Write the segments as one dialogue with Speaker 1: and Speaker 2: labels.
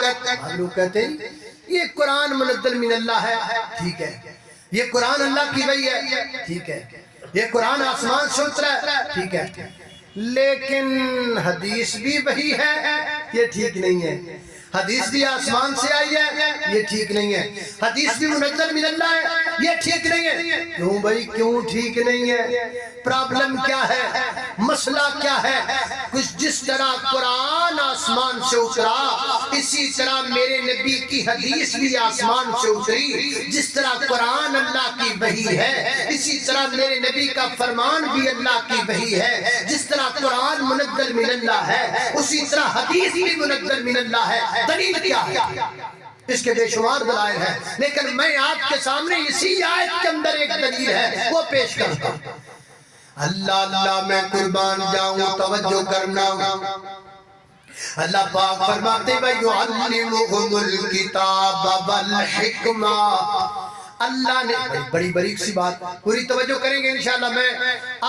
Speaker 1: معلوقت، معلوق کہتے ہیں یہ قرآن منزل من اللہ ہے، ٹھیک ہے، یہ قرآن اللہ کی وحی ہے، ٹھیک ہے، یہ قرآن آسمان سے اترا ہے، ٹھیک ہے، لیکن حدیث بھی وحی ہے، یہ ٹھیک نہیں ہے، حدیث بھی آسمان سے آئی ہے، یہ ٹھیک نہیں ہے، حدیث بھی منزل من اللہ ہے، یہ ٹھیک نہیں ہے۔ کیوں بھائی کیوں ٹھیک نہیں ہے؟ پرابلم کیا ہے؟ مسئلہ کیا ہے؟ کچھ جس طرح قرآن آسمان سے اترا اسی طرح میرے نبی کی حدیث بھی آسمان سے اتری، جس طرح قرآن اللہ کی وحی ہے اسی طرح میرے نبی کا فرمان بھی اللہ کی وحی ہے، جس طرح قرآن منزل من اللہ ہے اسی طرح حدیث بھی منزل من اللہ ہے۔ دلیل کیا ہے؟ اس کے بے شمار دلائل ہیں، لیکن میں آپ کے سامنے اسی آیت کے اندر ایک دلیل ہے وہ پیش کرتا ہوں۔ اللہ اللہ میں قربان جاؤں، توجہ کرنا، اللہ پاک فرماتے وَيُعَلِّمُهُمُ الْكِتَابَ وَالْحِكْمَةَ، اللہ نے بڑی بریک سی بات، پوری توجہ کریں گے انشاءاللہ، میں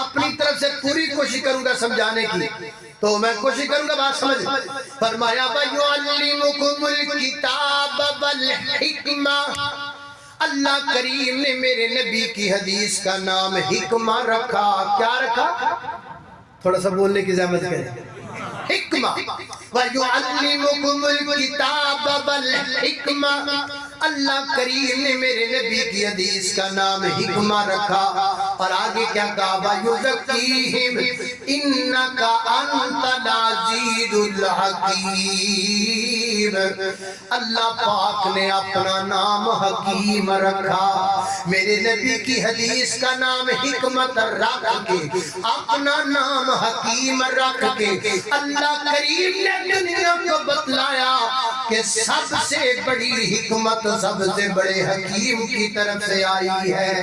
Speaker 1: اپنی طرف سے پوری کوشش کروں گا سمجھانے کی، تو میں کوشش کروں گا بات سمجھ۔ فرمایا وَيُعَلِّمُكُمُ الْكِتَابَ وَالْحِكْمَةَ، اللہ کریم نے میرے نبی کی حدیث کا نام حکمہ رکھا۔ کیا رکھا؟ تھوڑا سا بولنے کی زحمت کریں، حکمہ۔ وَيُعَلِّمُكُمُ الْكِتَابَ وَالْحِكْمَةَ، اللہ کریم نے میرے نبی کی حدیث کا نام حکمہ رکھا، اور آگے کیا کہا؟ وَيُزَكِّيهِمْ إِنَّكَ أَنْتَ الْعَزِيزُ الْحَكِيمُ، اللہ پاک نے اپنا نام حکیم رکھا، میرے نبی کی حدیث کا نام حکمت رکھ کے، اپنا نام حکیم رکھ کے اللہ کریم نے دنیا کو بتلایا کہ سب سے بڑی حکمت سب سے بڑے حکیم کی طرف سے آئی ہے،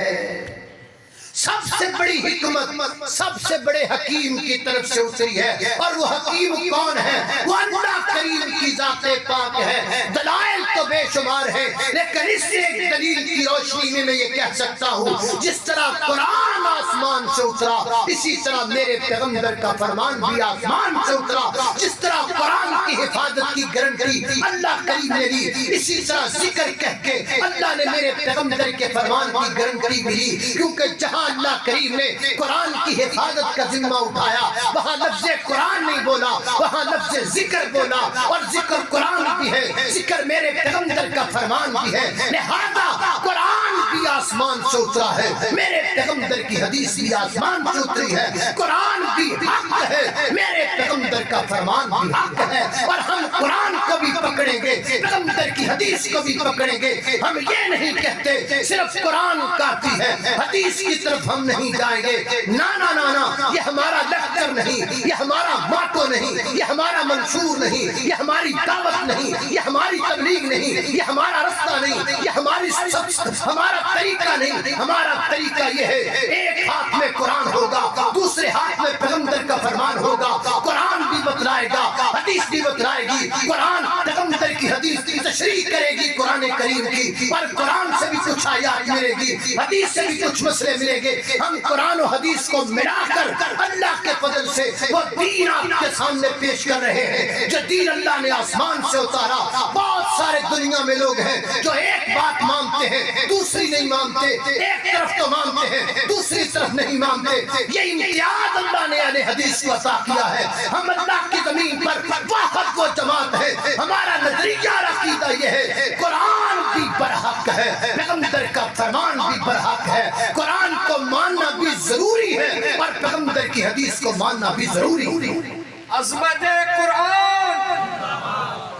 Speaker 1: سب سے بڑی حکمت سب سے بڑے حکیم کی طرف سے اتری ہے، اور وہ حکیم کون ہے؟ وہ اللہ کریم کی ذات پاک ہے۔ دلائل تو بے شمار ہے، لیکن اس ایک دلیل کی روشنی میں یہ کہہ سکتا ہوں جس طرح قرآن آسمان سے اترا اسی طرح میرے پیغمبر کا فرمان بھی آسمان سے اترا، جس طرح قرآن کی حفاظت کی گارنٹی اللہ کریم نے دی اسی طرح ذکر کہہ کے اللہ نے میرے پیغمبر کے فرمان کی گارنٹی بھی دی، کیونکہ جہاں اللہ کریم نے قرآن کی حفاظت کا ذمہ اٹھایا وہاں لفظ قرآن نہیں بولا، وہاں لفظ ذکر بولا، اور ذکر قرآن بھی ہے، ذکر میرے پیغمبر کا فرمان بھی ہے، لہذا قرآن بھی آسمان سے اترا ہے، میرے پیغمبر کی حدیث بھی آسمان سے اتری ہے، قرآن بھی حق ہے، میرے پیغمبر کا فرمان بھی حق ہے، اور ہم قرآن کو بھی پکڑیں گے، پیغمبر کی حدیث کو بھی پکڑیں گے۔ ہم یہ نہیں کہتے صرف قرآن کافی ہے، حدیث کی طرف ہم نہیں جائیں گے، نا نا نا نا، یہ ہمارا لیکچر نہیں، یہ ہمارا ماٹو نہیں، یہ ہمارا منشور نہیں، یہ ہماری دعوت نہیں، یہ ہماری تبلیغ نہیں، یہ ہمارا رستہ نہیں، یہ ہمارا طریقہ نہیں، ہمارا طریقہ یہ ہے ایک ہاتھ میں قرآن ہوگا، دوسرے ہاتھ میں پیغمبر کا فرمان ہوگا، قرآن بھی بتلائے گا، حدیث بھی بتلائے گی، قرآن پیغمبر کی حدیث کی تشریح کرے گی قرآن کریم کی، اور قرآن سے بھی کچھ آیات ملے گی، حدیث سے بھی کچھ مسئلے ملے گے، ہم قرآن و حدیث کو ملا کر اللہ کے فضل سے وہ دین آپ کے سامنے پیش کر رہے ہیں جو دین اللہ نے آسمان سے اتارا۔ بہت سارے دنیا میں لوگ ہیں جو ایک بات مانتے ہیں دوسری نہیں مانتے، ایک طرف تو مانتے ہیں دوسری طرف نہیں مانتے، یہ امتیاز اللہ نے اہل حدیث کو عطا کیا ہے۔ ہم اللہ کی زمین پر واحد و جماعت ہے، ہمارا نظریہ اور عقیدہ یہ ہے قرآن بھی برحق ہے، پیغمبر کا فرمان بھی برحق ہے، قرآن کو ماننا بھی ضروری ہے اور پیغمبر کی حدیث کو ماننا بھی ضروری ہے۔
Speaker 2: عظمت قرآن،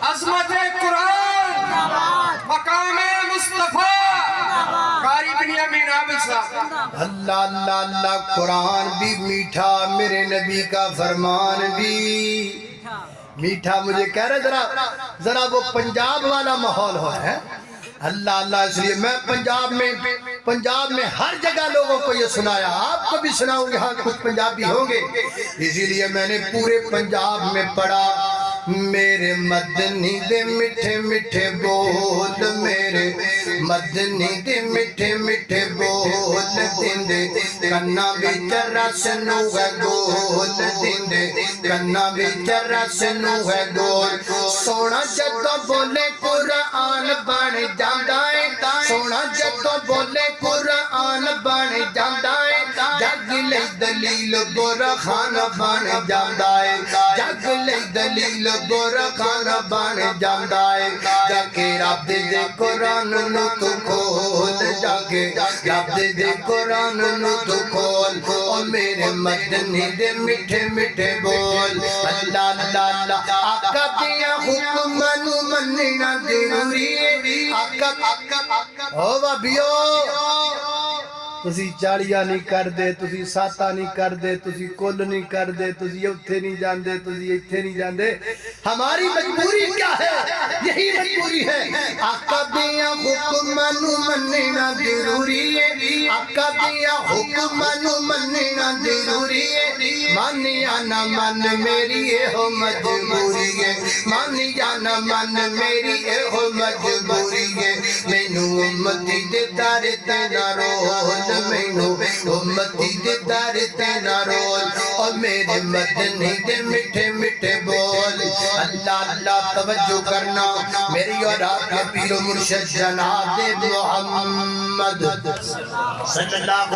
Speaker 2: عظمت قرآن، مقام مصطفیٰ، قاری بن امین عابد صاحب۔
Speaker 1: اللہ اللہ اللہ، قرآن بھی میٹھا، میرے نبی کا فرمان بھی میٹھا۔ مجھے کہہ رہے ذرا وہ پنجاب والا ماحول ہو ہے، اللہ اللہ، اس لیے میں پنجاب میں ہر جگہ لوگوں کو یہ سنایا، آپ کو بھی سناؤں گے، ہاں کچھ پنجابی ہوں گے، اسی لیے میں نے پورے پنجاب میں پڑھا میرے مدنی دے میٹھے میٹھے بول میرے مدنی دے میٹھے میٹھے بول دیندے کنا وچ رس نو ہے گول دیندے کنا وچ رس نو ہے گول سونا جدوں بولے قرآن بن جاندا ہے سونا جدوں بولے قرآن بن جاندا ہے جگ لئی دلیل برا خان بن جاندا ہے جگ لئی دلیل برا خان بن جاندا ہے جا کے رب دے قرآن نو تو کھول جا کے رب دے قرآن نو تو کھول او میرے مدنی دے میٹھے میٹھے بول اللہ اللہ اللہ آقا دیا حکم نو مننا ضروری ہے آقا او بابیو تسی چاڑیاں نہیں کر دے تسی ساتا نہیں کر دے تسی کل نہیں کر دے تسی اتھے نہیں جان دے تسی اتھے نہیں جان دے ہماری مجبوری کیا ہے یہی مجبوری ہے آقا دیا حکم نو مننا ضروری ہے آقا دیا حکم نو مننا ضروری ہے مانیا نہ من میری اے ہو مجبوری ہے مانیا نہ من میری اے ہو مجبوری ہے مینوں امتی دے در تے نہ رول مینوں امتی دے در تے نہ رول اور میرے مدنی دے میٹھے میٹھے بول اللہ اللہ توجہ کرنا میری اور آپ کے پیر و مرشد جناب محمد صلی اللہ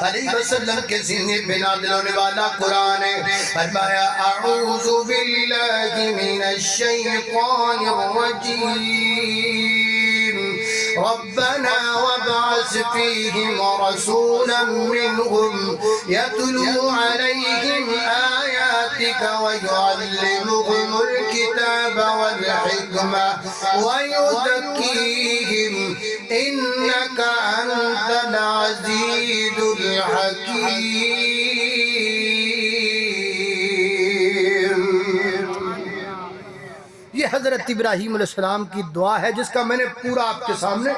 Speaker 1: علیہ وسلم کے سینے پہ نازل ہونے والا قرآن ہے فرمایا اعوذ باللہ من الشیطان الرجیم ربنا وابعث فيهم رسولا منهم يتلو عليهم آياتك ويعلمهم الكتاب والحكمة ويزكيهم إنك أنت العزيز الحكيم یہ حضرت ابراہیم علیہ السلام کی دعا ہے جس کا میں نے پورا آپ کے سامنے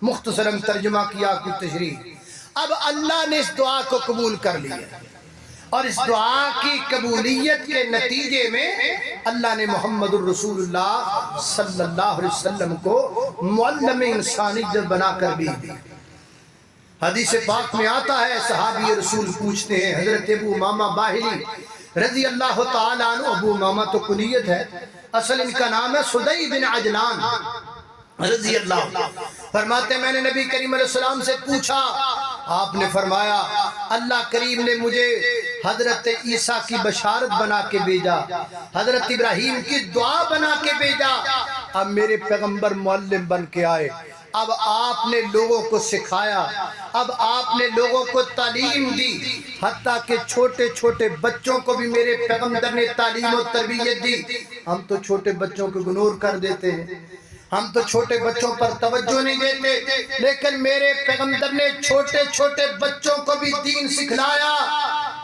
Speaker 1: مختصراً ترجمہ کیا آپ کی تشریح اب اللہ نے اس دعا کو قبول کر لیا اور اس دعا کی قبولیت کے نتیجے میں اللہ نے محمد الرسول اللہ صلی اللہ علیہ وسلم کو معلم انسانیت بنا کر بھی دی حدیث پاک میں آتا ہے صحابی رسول پوچھتے ہیں حضرت ابو امامہ باہلی رضی اللہ تعالیٰ عنہ ابو امامہ تو کنیت ہے اصل ان کا نام ہے سدی بن عجلان رضی اللہ فرماتے میں نے نبی کریم علیہ السلام سے پوچھا آپ نے فرمایا اللہ کریم نے مجھے حضرت عیسیٰ کی بشارت بنا کے بھیجا حضرت ابراہیم کی دعا بنا کے بھیجا اب میرے پیغمبر معلم بن کے آئے اب آپ نے لوگوں کو سکھایا اب آپ نے لوگوں کو تعلیم دی حتیٰ کہ چھوٹے چھوٹے بچوں کو بھی میرے پیغمبر نے تعلیم و تربیت دی ہم تو چھوٹے بچوں کو اگنور کر دیتے ہیں ہم تو چھوٹے بچوں پر توجہ نہیں دیتے لیکن میرے پیغمبر نے چھوٹے چھوٹے بچوں کو بھی دین سکھلایا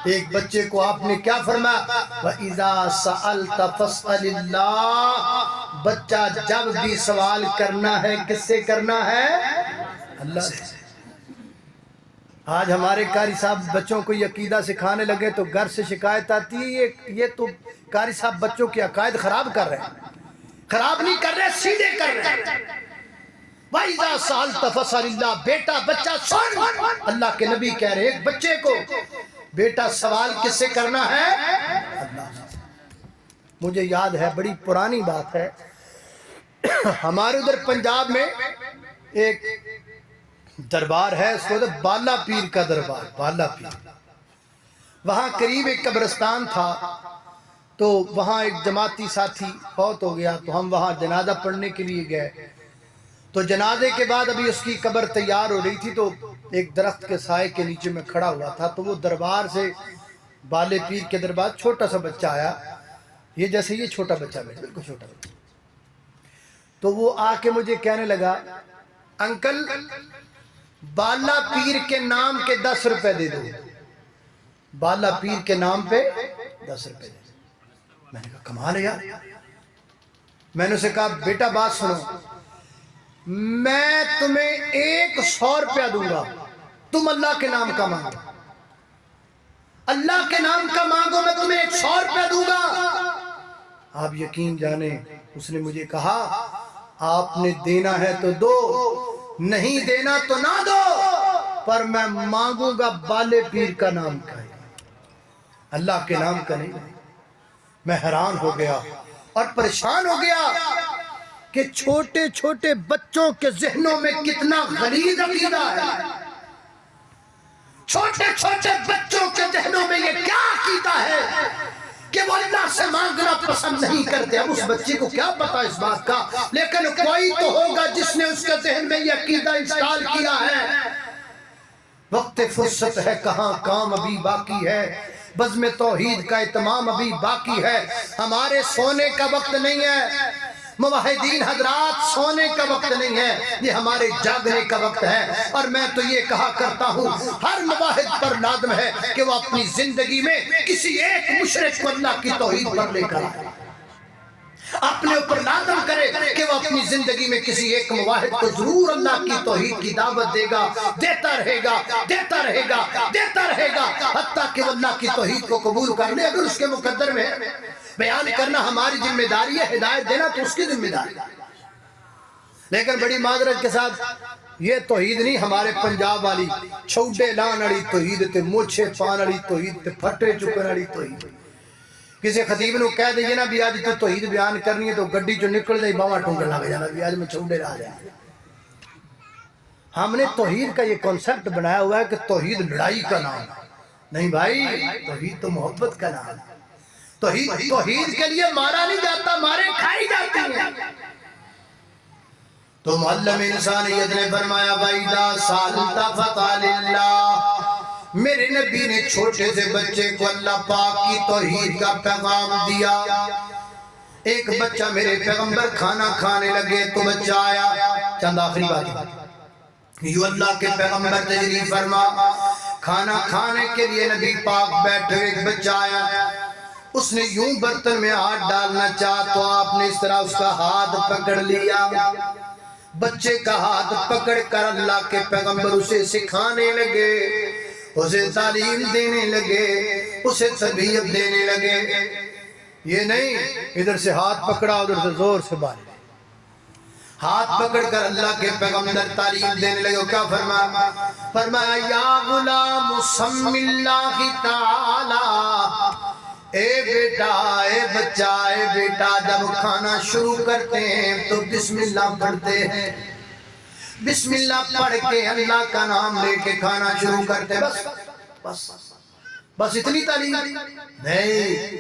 Speaker 1: ایک بچے کو آپ نے کیا فرمایا وَإِذَا سَأَلْتَ فَاسْأَلِ اللَّهِ بچہ جب بھی سوال کرنا ہے کس سے کرنا ہے اللہ سے آج ہمارے قاری صاحب بچوں کو یہ عقیدہ سکھانے لگے تو گھر سے شکایت آتی ہے یہ تو قاری صاحب بچوں کی عقائد خراب کر رہے ہیں خراب نہیں کر رہے سیدھے کر رہے وَإِذَا سَأَلْتَ فَاسْأَلِ اللَّهِ بیٹا بچہ سن اللہ کے نبی کہہ رہے ایک بچے کو بیٹا سوال کس سے کرنا ہے اللہ سے مجھے یاد ہے بڑی پرانی بات ہے ہمارے ادھر پنجاب میں ایک دربار ہے اس کو بالا پیر کا دربار بالا پیر وہاں قریب ایک قبرستان تھا تو وہاں ایک جماعتی ساتھی فوت ہو گیا تو ہم وہاں جنازہ پڑھنے کے لیے گئے تو جنازے کے بعد ابھی اس کی قبر تیار ہو رہی تھی تو ایک درخت کے سائے کے نیچے میں کھڑا ہوا تھا تو وہ دربار سے بالے پیر کے دربار چھوٹا سا بچہ آیا یہ جیسے یہ چھوٹا بچہ بیٹھا بالکل چھوٹا بچہ تو وہ آ کے مجھے کہنے لگا انکل بالا پیر کے نام کے 10 روپے دے دو بالا پیر کے نام پہ 10 روپے دے دو میں نے کہا کمال ہے یار میں نے اسے کہا بیٹا بات سنو میں تمہیں 100 روپیہ دوں گا تم اللہ کے نام کا مانگو اللہ کے نام کا مانگو میں تمہیں 100 روپیہ دوں گا آپ یقین جانے اس نے مجھے کہا آپ نے دینا ہے تو دو، نہیں دینا تو نہ دو، پر میں مانگوں گا بالے پیر کا نام کا، اللہ کے نام کا نہیں۔ میں حیران ہو گیا اور پریشان ہو گیا کہ چھوٹے چھوٹے بچوں کے ذہنوں میں کتنا غلیظ عقیدہ ہے، چھوٹے چھوٹے بچوں کے ذہنوں میں یہ کیا عقیدہ ہے کہ وہ اللہ سے مانگنا پسند نہیں کرتے۔ اب اس بچے کو کیا پتا اس بات کا، لیکن کوئی تو ہوگا جس نے اس کے ذہن میں یہ عقیدہ انسٹال کیا ہے۔ وقت فرصت ہے کہاں، کام ابھی باقی ہے، بزم توحید کا اتمام ابھی باقی ہے، ہمارے سونے کا وقت نہیں ہے، موحدین حضرات سونے کا وقت نہیں ہے، یہ ہمارے جاگنے کا وقت ہے۔ اور میں تو یہ کہا کرتا ہوں ہر موحد پر لازم ہے کہ وہ اپنی زندگی میں کسی ایک مشرک کو اللہ کی توحید پر لے کر آئے، اپنے اوپر لازم کرے کہ وہ اپنی زندگی میں کسی ایک موحد کو ضرور اللہ کی توحید کی دعوت دے گا، دیتا رہے گا، دیتا رہے گا، دیتا رہے گا، حتیٰ کہ وہ اللہ کی توحید کو قبول کر لے۔ اگر اس کے مقدر میں بیان کرنا ہماری ذمہ داری ہے، ہدایت دینا تو اس کی ذمہ داری ہے، لیکن بڑی معذرت کے ساتھ یہ توحید نہیں ہمارے پنجاب والی چھوڑے لان والی توحید تے موچھے پان والی توحید تے پھٹے چکن والی توحید۔ کسی خطیب نو کہہ دئیے نا بھی آج تو توحید بیان کرنی ہے تو گڈی جو نکل دے باواں ٹھونکن لگ جانا بھی آج میں چھوڑے رہ جائے۔ ہم نے توحید کا یہ کنسپٹ بنایا ہوا ہے کہ توحید لڑائی کا نام نہیں بھائی، توحید تو محبت کا نام ہے۔ توحید کے لیے مارا نہیں جاتا، مارے کھائی جاتی ہیں۔ تو معلم انسانیت نے فرمایا وَإِذَا سَأَلْتَ فَاسْأَلِ اللَّهَ، میرے نبی نے چھوٹے سے بچے کو اللہ پاک کی توحید کا پیغام دیا۔ ایک بچہ میرے پیغمبر کھانا کھانے لگے تو بچہ آیا، چند آخری بات، یوں اللہ کے پیغمبر تشریف فرما، کھانا کھانے کے لیے نبی پاک بیٹھے، ایک بچہ آیا، اس نے یوں برتن میں ہاتھ ڈالنا چاہا تو آپ نے اس طرح اس کا ہاتھ پکڑ لیا۔ بچے کا ہاتھ پکڑ کر اللہ کے پیغمبر اسے سکھانے لگے، اسے تعلیم دینے لگے، اسے تربیت دینے لگے۔ یہ نہیں ادھر سے ہاتھ پکڑا ادھر سے زور سے مارے، ہاتھ پکڑ کر اللہ کے پیغمبر تعلیم دینے لگے۔ کیا فرمایا یا غلام سم اللہ تعالی، اے بیٹا، اے بچہ، اے بیٹا، جب کھانا شروع کرتے ہیں تو بسم اللہ پڑھتے ہیں، بسم اللہ پڑھ کے اللہ کا نام لے کے کھانا شروع کرتے ہیں۔ بس اتنی تعلیم نہیں،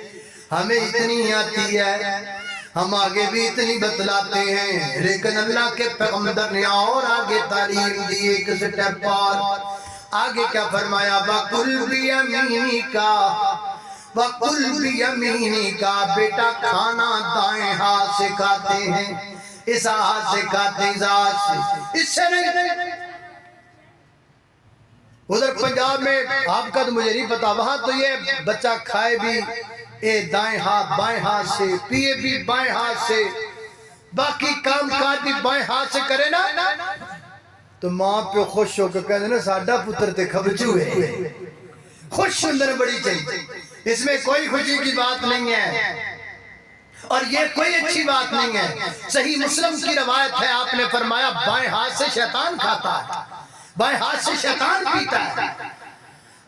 Speaker 1: ہمیں اتنی آتی ہے، ہم آگے بھی اتنی بتلاتے ہیں، لیکن اللہ کے پیغمبر نے اور آگے تعلیم دی، ایک سٹیپ اور آگے کیا فرمایا، وَقُلْ بِيَمِينِكَ، وَقُلْ بِيَمِينِكَ، بیٹا کھانا دائیں ہاتھ سے کھاتے ہیں، اس ہاتھ سے کھاتے ہیں، اس ہاتھ سے، اس سے نہیں۔ ادھر پنجاب میں آپ کا تو مجھے نہیں پتا، وہاں تو یہ بچہ کھائے بھی اے دائیں ہاتھ بائیں ہاتھ سے، پیے بھی بائیں ہاتھ سے، باقی کام کاج بھی بائیں ہاتھ سے کرے نا تو ماں پہ خوش ہو کے کہتے نا ساڈا پتر تے کھبچو ہے، خوش اندر بڑی چاہیے، اس میں کوئی خوشی کی بات نہیں ہے اور یہ کوئی اچھی بات نہیں ہے۔ صحیح مسلم کی روایت ہے، آپ نے فرمایا بائیں ہاتھ سے شیطان کھاتا ہے، بائیں ہاتھ سے شیطان پیتا ہے۔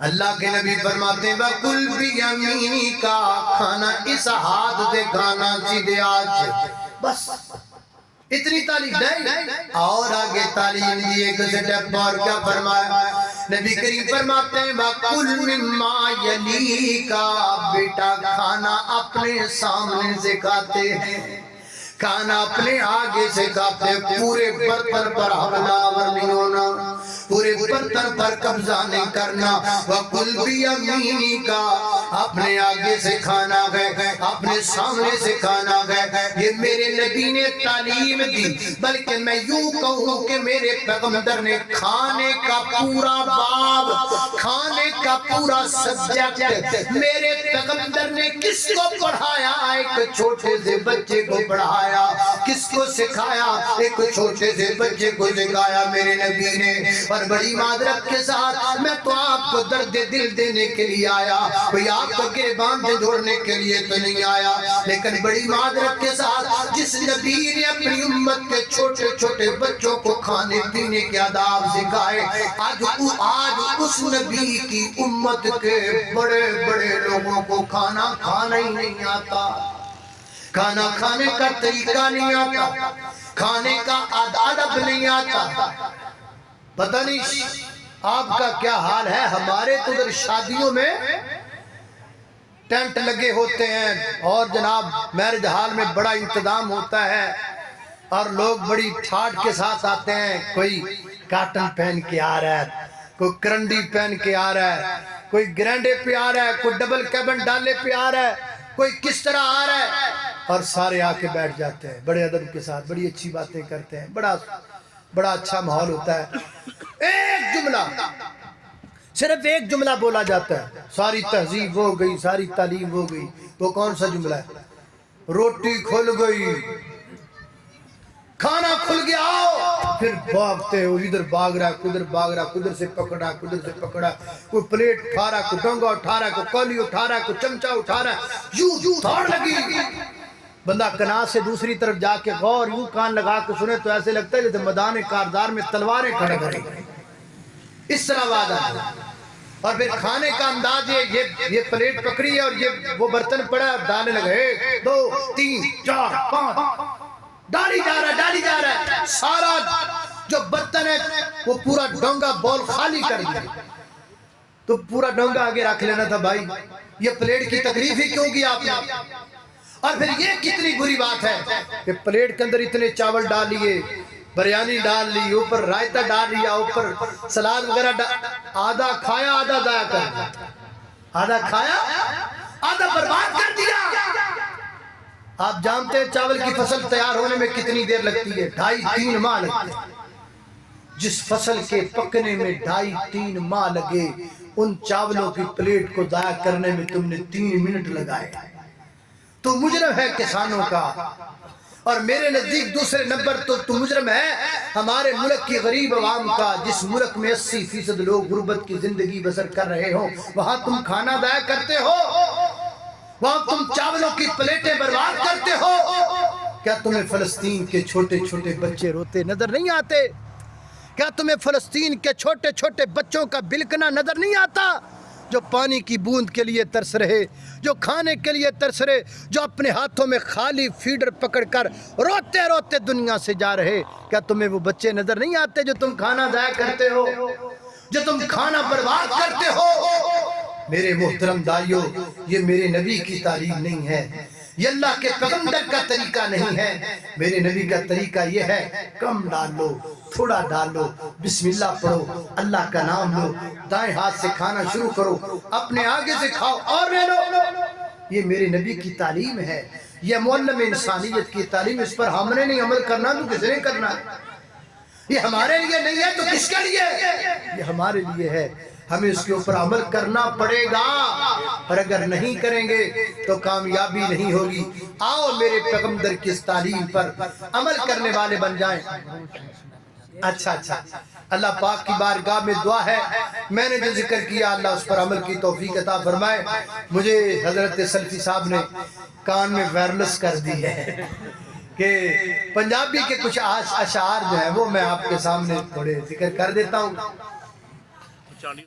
Speaker 1: اللہ کے نبی فرماتے ہیں وَقُلْ بِيَمِينِكَ، کھانا اس ہاتھ سے کھانا سیدھے ہاتھ سے، بس اتنی تعلیم نہیں۔ اور آگے تعلیم دی ایک سٹیپ اور کیا فرمایا، نبی کریم فرماتے ہیں وَقُلْ مِمَّا يَلِيكَ، بیٹا کھانا اپنے سامنے سے کھاتے ہیں، کھانا اپنے آگے سے کھاتے ہیں، پورے برتن پر حملہ آور نہیں ہونا، پورے برتن پر قبضہ نہیں کرنا۔ وَقُلْ بِيَمِينِكَ، اپنے آگے سے کھانا گئے، اپنے سامنے سے کھانا گئے، یہ میرے نبی نے تعلیم دی، بلکہ میں یوں کہوں کہ میرے پیغمبر نے کھانے کا پورا باب، کھانے کا پورا سبجیکٹ میرے پیغمبر نے کس کو پڑھایا، ایک چھوٹے سے بچے کو پڑھایا، کس کو سکھایا، ایک چھوٹے سے بچے کو سکھایا میرے نبی نے۔ اور بڑی معذرت کے ساتھ میں تو آپ کو درد دل دینے کے لیے آیا، کوئی آپ کو گریبان سے جوڑنے کے لیے تو نہیں آیا، لیکن بڑی معذرت کے ساتھ جس نبی نے اپنی امت کے چھوٹے چھوٹے بچوں کو کھانے پینے کے آداب سکھائے، آج اس نبی کی امت کے بڑے بڑے لوگوں کو کھانا کھانا ہی نہیں آتا، کھانا کھانے کا طریقہ نہیں آتا، کھانے کا ادب نہیں آتا۔ پتہ نہیں آپ کا کیا حال ہے، ہمارے تو ادھر شادیوں میں ٹینٹ لگے ہوتے ہیں اور جناب میرج ہال میں بڑا انتظام ہوتا ہے اور لوگ بڑی ٹھاٹ کے ساتھ آتے ہیں، کوئی کاٹن پہن کے آ رہا ہے، کوئی کرنڈی پہن کے آ رہا ہے، کوئی گرینڈے پہ آ رہا ہے، کوئی ڈبل کیبن ڈالے پہ آ رہا ہے، کوئی کس طرح آ رہا ہے، اور سارے آ کے بیٹھ جاتے ہیں بڑے ادب کے ساتھ، بڑی اچھی باتیں کرتے ہیں، بڑا اچھا ماحول ہوتا ہے۔ ایک جملہ، صرف ایک جملہ بولا جاتا ہے، ساری تہذیب ہو گئی، ساری تعلیم ہو گئی۔ وہ کون سا جملہ ہے؟ روٹی کھل گئی، کھانا کھل گیا، آؤ، پھر بھاگتے ہو، ادھر بھاگ رہا ہے، کدھر بھاگ رہا ہے، کدھر سے پکڑا، کدھر سے پکڑا، کوئی پلیٹ اٹھا رہا ہے، کوئی ڈونگا اٹھا رہا ہے، کوئی کولی اٹھا رہا ہے، کوئی چمچہ اٹھا رہا ہے، یوں تھوڑ لگی۔ بندہ کناز سے دوسری طرف جا کے غور یوں کان لگا کے سنے تو ایسے لگتا ہے جیسے میدان کارزار میں تلواریں کھڑے کریں، اس طرح آواز آتی ہے۔ اور پھر کھانے کا انداز یہ پلیٹ پکڑی ہے اور یہ وہ برتن پڑا ہے، ڈالنے لگے، 1 2 3 4 5 ڈالی جا رہا ہے، سارا جو برتن ہے وہ پورا ڈونگا بول خالی کر دیا۔ تو پورا ڈونگا آگے رکھ لینا تھا بھائی، یہ پلیٹ کی تکلیف ہی کیوں کی آپ نے؟ اور پھر یہ کتنی بری بات ہے کہ پلیٹ کے اندر اتنے چاول ڈال لیے، بریانی ڈال لی، اوپر رائتہ ڈال لیا، اوپر سلاد وغیرہ آدھا کھایا آدھا ضائع کر دیا، آدھا کھایا آدھا برباد کر دیا۔ آپ جانتے ہیں چاول کی فصل تیار ہونے میں کتنی دیر لگتی ہے؟ 2.5-3 ماہ لگتے ہیں۔ جس فصل کے پکنے میں 2.5-3 ماہ لگے، ان چاولوں کی پلیٹ کو ضائع کرنے میں تم نے 3 منٹ لگائے۔ تو مجرم ہے کسانوں کا، اور میرے نزدیک دوسرے نمبر تو مجرم ہے ہمارے ملک کی غریب عوام کا، جس ملک میں 80% لوگ غربت کی زندگی بسر کر رہے ہوں، وہاں تم کھانا ضائع کرتے ہو، وہاں تم چاولوں کی پلیٹیں برباد کرتے ہو۔ کیا تمہیں فلسطین کے چھوٹے چھوٹے بچے روتے نظر نہیں آتے؟ کیا تمہیں فلسطین کے چھوٹے چھوٹے بچوں کا بلکنا نظر نہیں آتا، جو پانی کی بوند کے لیے ترس رہے، جو کھانے کے لیے ترس رہے، جو اپنے ہاتھوں میں خالی فیڈر پکڑ کر روتے روتے دنیا سے جا رہے؟ کیا تمہیں وہ بچے نظر نہیں آتے جو تم کھانا ضائع کرتے ہو، جو تم کھانا برباد کرتے ہو؟ میرے محترم دائیو، یہ میرے نبی کی تعلیم نہیں ہے، یہ اللہ کے پیغمبر کا طریقہ نہیں ہے۔ میرے نبی کا طریقہ یہ ہے، کم ڈال لو، تھوڑا ڈال لو، بسم اللہ پڑھو، اللہ کا نام لو، دائیں ہاتھ سے کھانا شروع کرو، اپنے آگے سے کھاؤ اور رہ لو۔ یہ میرے نبی کی تعلیم ہے، یہ معلم انسانیت کی تعلیم۔ اس پر ہم نے نہیں عمل کرنا تو کس نے کرنا ہے؟ یہ ہمارے لیے نہیں ہے تو کس کے لیے؟ یہ ہمارے لیے ہے، ہمیں اس کے اوپر عمل کرنا پڑے گا، اور اگر نہیں کریں گے تو کامیابی نہیں ہوگی۔ آؤ میرے پیغمبر کی اس تعلیم پر عمل کرنے والے بن جائیں۔ اچھا اللہ پاک کی بارگاہ میں دعا ہے، میں نے جو ذکر کیا اللہ اس پر عمل کی توفیق عطا فرمائے۔ مجھے حضرت سلفی صاحب نے کان میں وائرلیس کر دی ہے کہ پنجابی کے کچھ اشعار جو ہیں وہ میں آپ کے سامنے تھوڑے ذکر کر دیتا ہوں۔